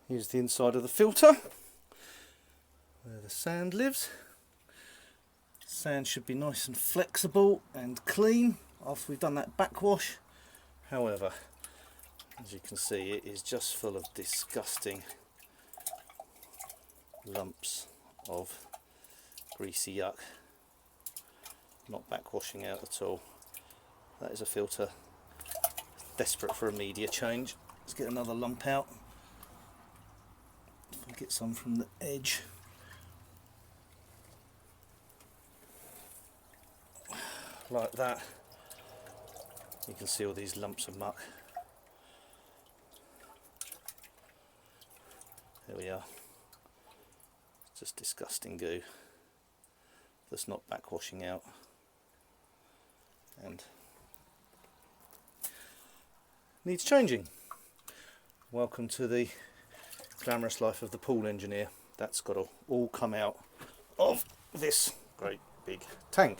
Here's the inside of the filter, where the sand lives. Sand should be nice and flexible and clean after we've done that backwash. However, as you can see, it is just full of disgusting lumps of greasy yuck. Not backwashing out at all. That is a filter desperate for a media change. Let's get another lump out. Get some from the edge. Like that. You can see all these lumps of muck. There we are. Just disgusting goo that's not backwashing out, and needs changing. Welcome to the glamorous life of the pool engineer. That's got to all come out of this great big tank.